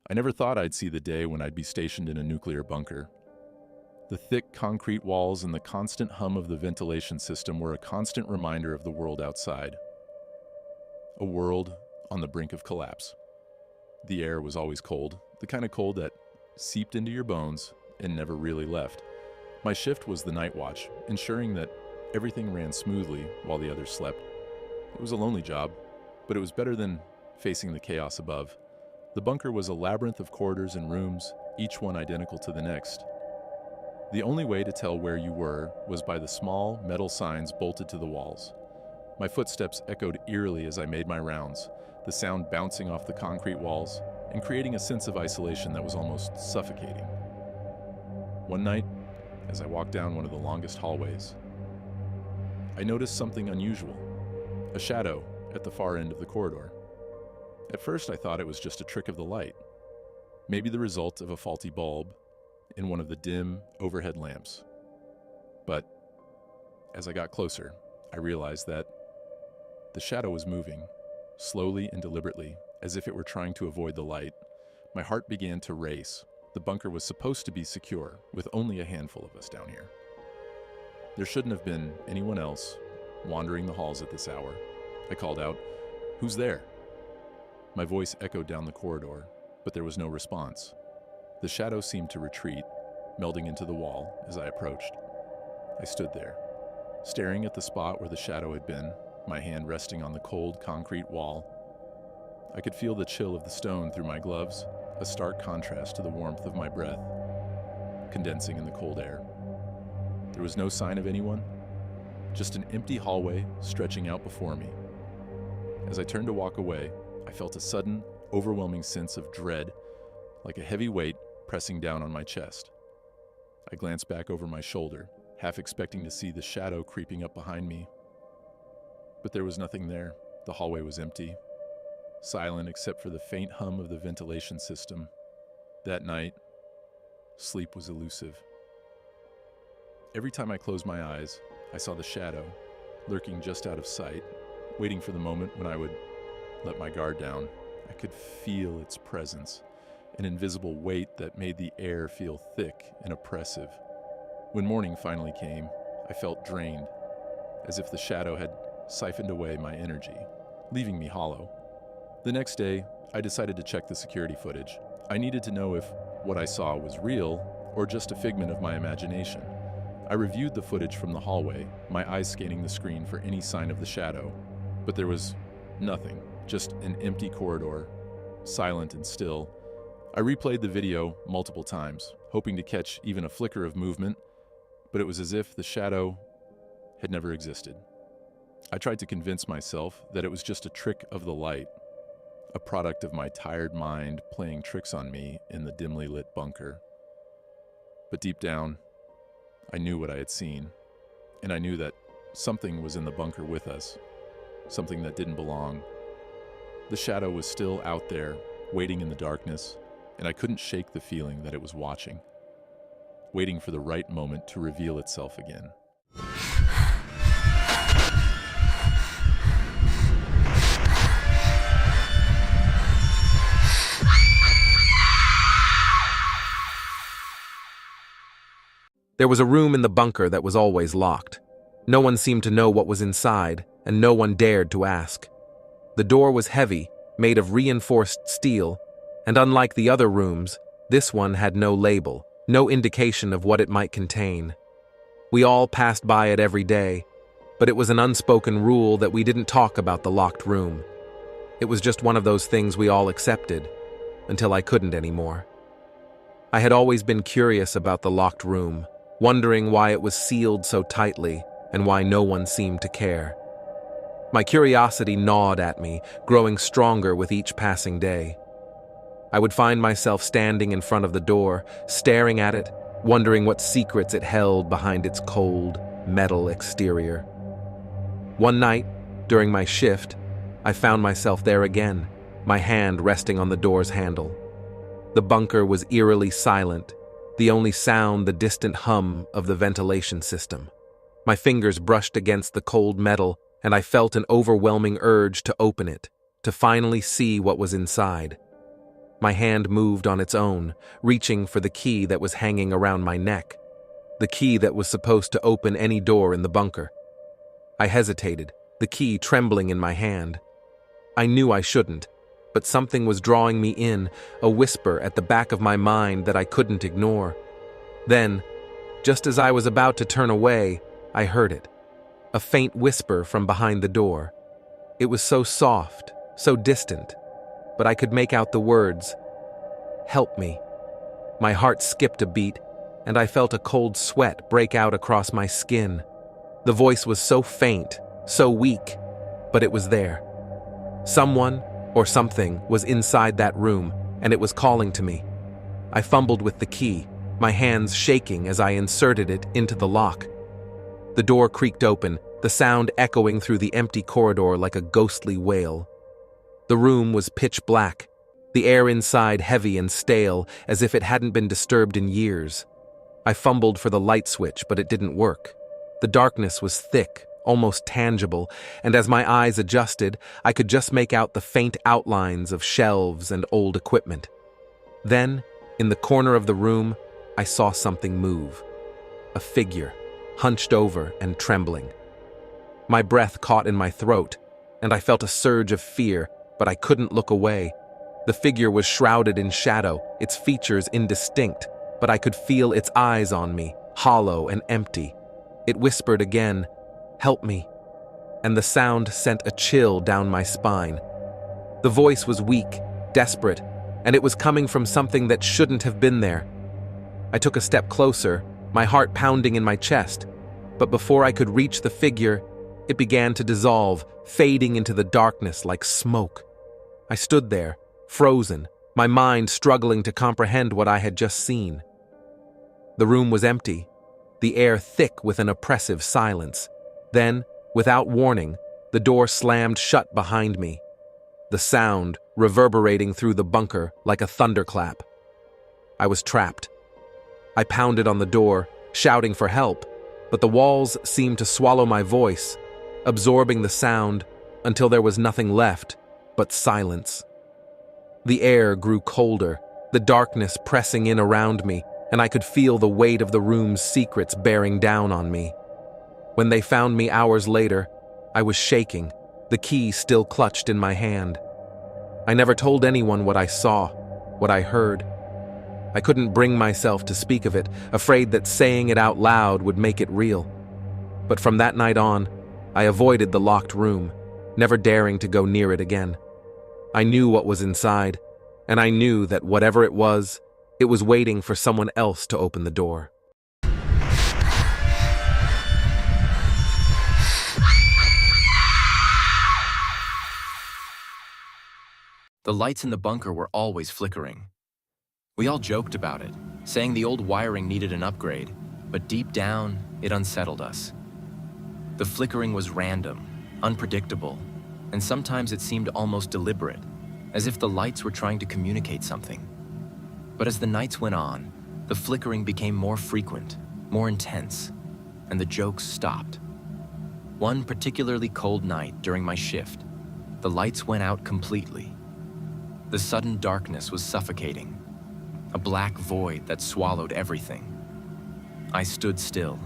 I never thought I'd see the day when I'd be stationed in a nuclear bunker. The thick concrete walls and the constant hum of the ventilation system were a constant reminder of the world outside. A world on the brink of collapse. The air was always cold, the kind of cold that seeped into your bones and never really left. My shift was the night watch, ensuring that everything ran smoothly while the others slept. It was a lonely job, but it was better than facing the chaos above. The bunker was a labyrinth of corridors and rooms, each one identical to the next. The only way to tell where you were was by the small metal signs bolted to the walls. My footsteps echoed eerily as I made my rounds, the sound bouncing off the concrete walls and creating a sense of isolation that was almost suffocating. One night, as I walked down one of the longest hallways, I noticed something unusual, a shadow at the far end of the corridor. At first, I thought it was just a trick of the light, maybe the result of a faulty bulb in one of the dim overhead lamps. But as I got closer, I realized that the shadow was moving, slowly and deliberately, as if it were trying to avoid the light. My heart began to race. The bunker was supposed to be secure, with only a handful of us down here. There shouldn't have been anyone else wandering the halls at this hour. I called out, "Who's there?" My voice echoed down the corridor, but there was no response. The shadow seemed to retreat, melding into the wall as I approached. I stood there, staring at the spot where the shadow had been, my hand resting on the cold concrete wall. I could feel the chill of the stone through my gloves, a stark contrast to the warmth of my breath, condensing in the cold air. There was no sign of anyone, just an empty hallway stretching out before me. As I turned to walk away, I felt a sudden, overwhelming sense of dread, like a heavy weight pressing down on my chest. I glanced back over my shoulder, half expecting to see the shadow creeping up behind me. But there was nothing there. The hallway was empty, silent except for the faint hum of the ventilation system. That night, sleep was elusive. Every time I closed my eyes, I saw the shadow, lurking just out of sight, waiting for the moment when I would let my guard down. I could feel its presence, an invisible weight that made the air feel thick and oppressive. When morning finally came, I felt drained, as if the shadow had siphoned away my energy, leaving me hollow. The next day, I decided to check the security footage. I needed to know if what I saw was real or just a figment of my imagination. I reviewed the footage from the hallway, my eyes scanning the screen for any sign of the shadow, but there was nothing, just an empty corridor, silent and still. I replayed the video multiple times, hoping to catch even a flicker of movement, but it was as if the shadow had never existed. I tried to convince myself that it was just a trick of the light, a product of my tired mind playing tricks on me in the dimly lit bunker. But deep down, I knew what I had seen, and I knew that something was in the bunker with us, something that didn't belong. The shadow was still out there, waiting in the darkness, and I couldn't shake the feeling that it was watching, waiting for the right moment to reveal itself again. There was a room in the bunker that was always locked. No one seemed to know what was inside, and no one dared to ask. The door was heavy, made of reinforced steel, and unlike the other rooms, this one had no label, no indication of what it might contain. We all passed by it every day, but it was an unspoken rule that we didn't talk about the locked room. It was just one of those things we all accepted, until I couldn't anymore. I had always been curious about the locked room, wondering why it was sealed so tightly and why no one seemed to care. My curiosity gnawed at me, growing stronger with each passing day. I would find myself standing in front of the door, staring at it, wondering what secrets it held behind its cold, metal exterior. One night, during my shift, I found myself there again, my hand resting on the door's handle. The bunker was eerily silent, the only sound the distant hum of the ventilation system. My fingers brushed against the cold metal, and I felt an overwhelming urge to open it, to finally see what was inside. My hand moved on its own, reaching for the key that was hanging around my neck. The key that was supposed to open any door in the bunker. I hesitated, the key trembling in my hand. I knew I shouldn't, but something was drawing me in, a whisper at the back of my mind that I couldn't ignore. Then, just as I was about to turn away, I heard it. A faint whisper from behind the door. It was so soft, so distant, but I could make out the words, "Help me." My heart skipped a beat, and I felt a cold sweat break out across my skin. The voice was so faint, so weak, but it was there. Someone, or something, was inside that room, and it was calling to me. I fumbled with the key, my hands shaking as I inserted it into the lock. The door creaked open, the sound echoing through the empty corridor like a ghostly wail. The room was pitch black, the air inside heavy and stale, as if it hadn't been disturbed in years. I fumbled for the light switch, but it didn't work. The darkness was thick, almost tangible, and as my eyes adjusted, I could just make out the faint outlines of shelves and old equipment. Then, in the corner of the room, I saw something move. A figure, hunched over and trembling. My breath caught in my throat, and I felt a surge of fear, but I couldn't look away. The figure was shrouded in shadow, its features indistinct, but I could feel its eyes on me, hollow and empty. It whispered again, "Help me," and the sound sent a chill down my spine. The voice was weak, desperate, and it was coming from something that shouldn't have been there. I took a step closer, my heart pounding in my chest, but before I could reach the figure, it began to dissolve, fading into the darkness like smoke. I stood there, frozen, my mind struggling to comprehend what I had just seen. The room was empty, the air thick with an oppressive silence. Then, without warning, the door slammed shut behind me, the sound reverberating through the bunker like a thunderclap. I was trapped. I pounded on the door, shouting for help, but the walls seemed to swallow my voice, absorbing the sound until there was nothing left but silence. The air grew colder, the darkness pressing in around me, and I could feel the weight of the room's secrets bearing down on me. When they found me hours later, I was shaking, the key still clutched in my hand. I never told anyone what I saw, what I heard. I couldn't bring myself to speak of it, afraid that saying it out loud would make it real. But from that night on, I avoided the locked room, never daring to go near it again. I knew what was inside, and I knew that whatever it was waiting for someone else to open the door. The lights in the bunker were always flickering. We all joked about it, saying the old wiring needed an upgrade, but deep down, it unsettled us. The flickering was random, unpredictable, and sometimes it seemed almost deliberate, as if the lights were trying to communicate something. But as the nights went on, the flickering became more frequent, more intense, and the jokes stopped. One particularly cold night during my shift, the lights went out completely. The sudden darkness was suffocating, a black void that swallowed everything. I stood still,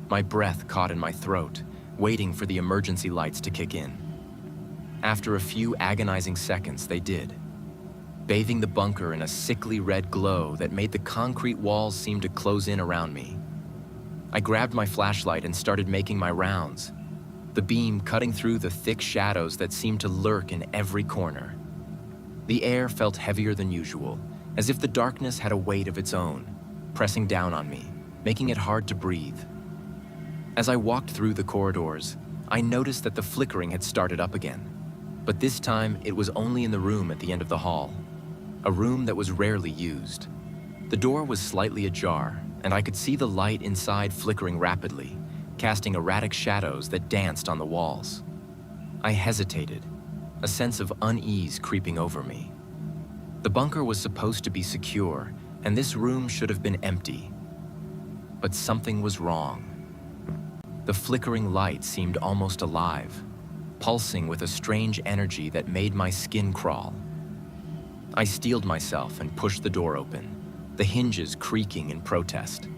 my breath caught in my throat, waiting for the emergency lights to kick in. After a few agonizing seconds, they did, bathing the bunker in a sickly red glow that made the concrete walls seem to close in around me. I grabbed my flashlight and started making my rounds, the beam cutting through the thick shadows that seemed to lurk in every corner. The air felt heavier than usual, as if the darkness had a weight of its own, pressing down on me, making it hard to breathe. As I walked through the corridors, I noticed that the flickering had started up again, but this time it was only in the room at the end of the hall, a room that was rarely used. The door was slightly ajar, and I could see the light inside flickering rapidly, casting erratic shadows that danced on the walls. I hesitated, a sense of unease creeping over me. The bunker was supposed to be secure, and this room should have been empty. But something was wrong. The flickering light seemed almost alive, pulsing with a strange energy that made my skin crawl. I steeled myself and pushed the door open, the hinges creaking in protest.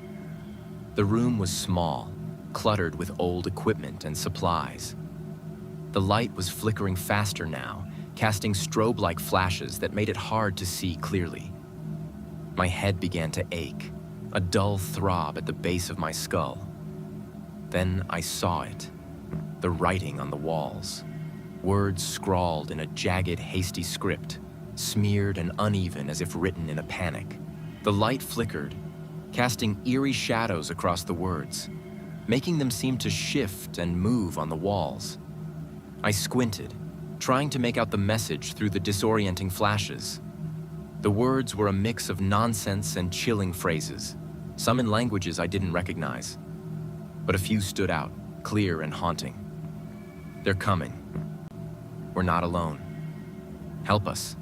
The room was small, cluttered with old equipment and supplies. The light was flickering faster now, casting strobe-like flashes that made it hard to see clearly. My head began to ache, a dull throb at the base of my skull. Then I saw it, the writing on the walls. Words scrawled in a jagged, hasty script, smeared and uneven as if written in a panic. The light flickered, casting eerie shadows across the words, making them seem to shift and move on the walls. I squinted, trying to make out the message through the disorienting flashes. The words were a mix of nonsense and chilling phrases, some in languages I didn't recognize. But a few stood out, clear and haunting. They're coming. We're not alone. Help us.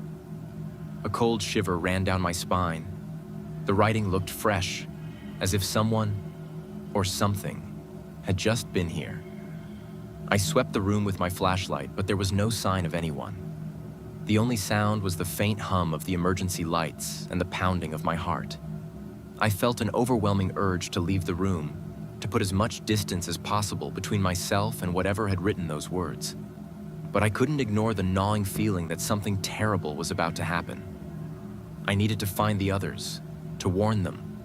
A cold shiver ran down my spine. The writing looked fresh, as if someone, or something, had just been here. I swept the room with my flashlight, but there was no sign of anyone. The only sound was the faint hum of the emergency lights and the pounding of my heart. I felt an overwhelming urge to leave the room, to put as much distance as possible between myself and whatever had written those words. But I couldn't ignore the gnawing feeling that something terrible was about to happen. I needed to find the others, to warn them.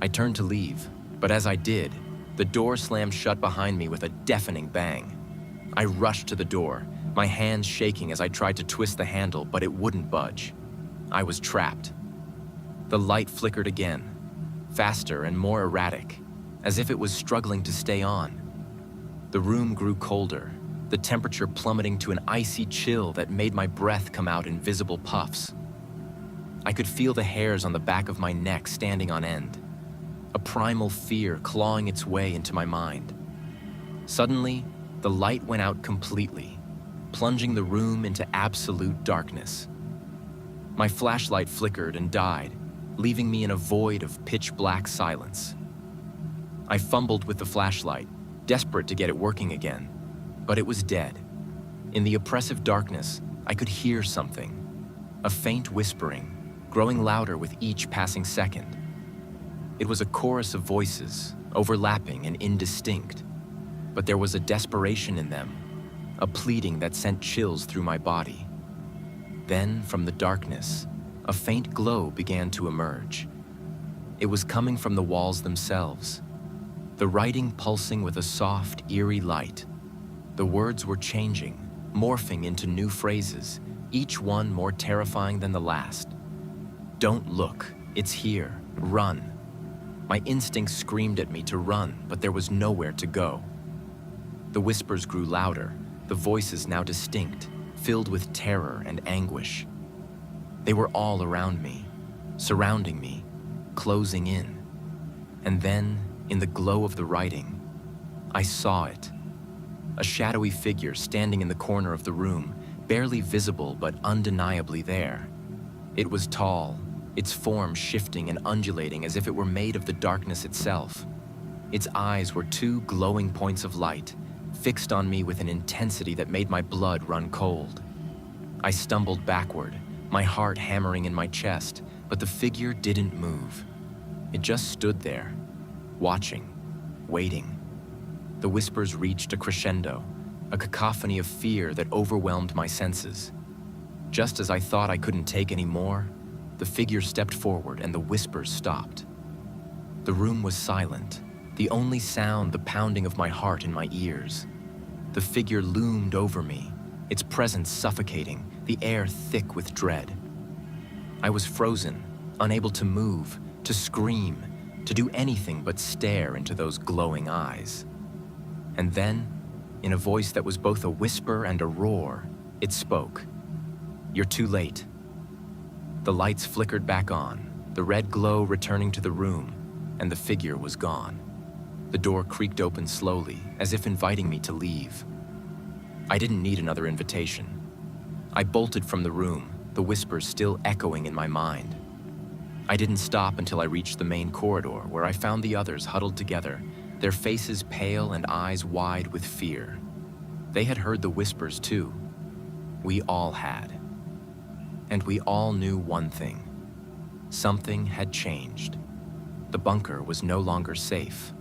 I turned to leave, but as I did, the door slammed shut behind me with a deafening bang. I rushed to the door, my hands shaking as I tried to twist the handle, but it wouldn't budge. I was trapped. The light flickered again, faster and more erratic, as if it was struggling to stay on. The room grew colder, the temperature plummeting to an icy chill that made my breath come out in visible puffs. I could feel the hairs on the back of my neck standing on end, a primal fear clawing its way into my mind. Suddenly, the light went out completely, plunging the room into absolute darkness. My flashlight flickered and died, leaving me in a void of pitch-black silence. I fumbled with the flashlight, desperate to get it working again, but it was dead. In the oppressive darkness, I could hear something, a faint whispering, growing louder with each passing second. It was a chorus of voices, overlapping and indistinct, but there was a desperation in them, a pleading that sent chills through my body. Then, from the darkness, a faint glow began to emerge. It was coming from the walls themselves, the writing pulsing with a soft, eerie light. The words were changing, morphing into new phrases, each one more terrifying than the last. Don't look, it's here, run. My instincts screamed at me to run, but there was nowhere to go. The whispers grew louder, the voices now distinct, filled with terror and anguish. They were all around me, surrounding me, closing in. And then, in the glow of the writing, I saw it. A shadowy figure standing in the corner of the room, barely visible but undeniably there. It was tall, its form shifting and undulating as if it were made of the darkness itself. Its eyes were two glowing points of light, fixed on me with an intensity that made my blood run cold. I stumbled backward, my heart hammering in my chest, but the figure didn't move. It just stood there, watching, waiting. The whispers reached a crescendo, a cacophony of fear that overwhelmed my senses. Just as I thought I couldn't take any more, the figure stepped forward and the whispers stopped. The room was silent, the only sound the pounding of my heart in my ears. The figure loomed over me, its presence suffocating, the air thick with dread. I was frozen, unable to move, to scream, to do anything but stare into those glowing eyes. And then, in a voice that was both a whisper and a roar, it spoke. "You're too late." The lights flickered back on, the red glow returning to the room, and the figure was gone. The door creaked open slowly, as if inviting me to leave. I didn't need another invitation. I bolted from the room, the whispers still echoing in my mind. I didn't stop until I reached the main corridor, where I found the others huddled together, their faces pale and eyes wide with fear. They had heard the whispers too. We all had. And we all knew one thing. Something had changed. The bunker was no longer safe.